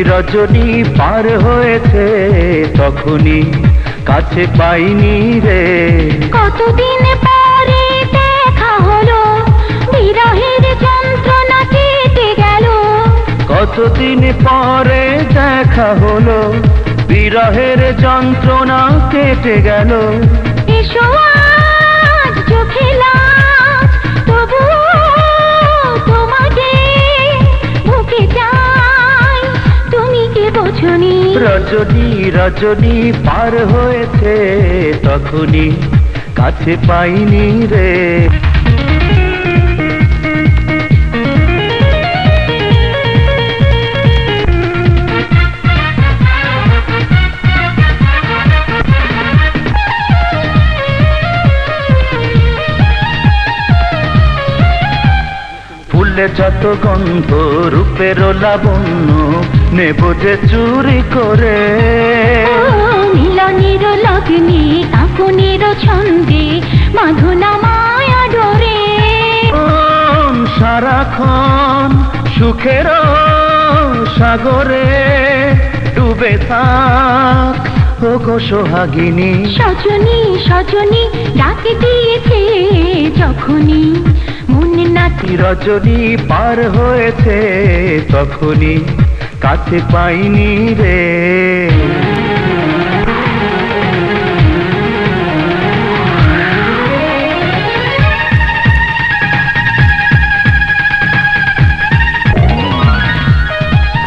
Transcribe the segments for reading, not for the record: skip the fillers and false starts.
রজনী পার হয়েছে তখনই কাছে পাইনি রে। কতদিন পরে দেখা হলো, বিরহের যন্ত্রণা কেটে গেল। কতদিন পরে দেখা হলো, বিরহের যন্ত্রণা কেটে গেল। এসো আজ চোখে লাজ, তবু তোমাকে বুকে চাই, তুমি কি বোঝনি? রজনী রজনী পার হয়েছে তখনই কাছে পাইনি রে। ফুলে যত গন্ধ রূপের লাবণ্য নেব যে চুরি করে। মিলনের লগ্নে কাকুনের ছন্দে মাধুনা মায়া ডোরে। সারাক্ষণ সুখের সাগরে ডুবে থাক ও গো সোহাগিনী। সজনী সজনী ডাকে দিয়েছে যখনই মন নাচে। রজনী পার হয়েছে তখনই কাছে পাইনি রে।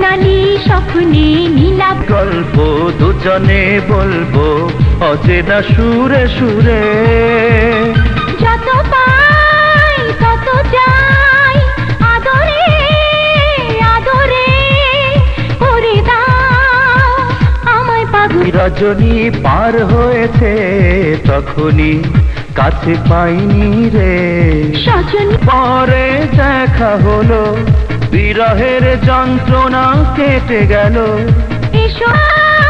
নালি স্বপ্নে নীলাভ গল্প দুজনে বলবো অচেনা সুরে সুরে। যত পাই তত যাই, আদরে আদরে করে দাও আমায় পাগল। রজনী পার হয়েছে তখনই কাছে পাইনি রে। সজনী পরে দেখা হলো, বিরহের যন্ত্রণা কেটে গেল। এসো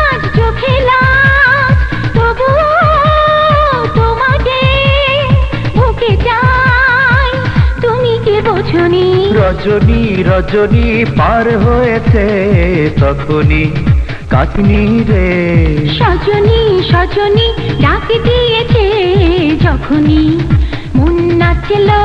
আজ চোখে লাজ, তবু তোমাকে বুকে চাই, তুমি কি বোঝনি? রজনী রজনী পার হয়েছে তখনই কাটনি রে। সজনী সজনী ডাক দিয়েছে যখনই মন নাচলো।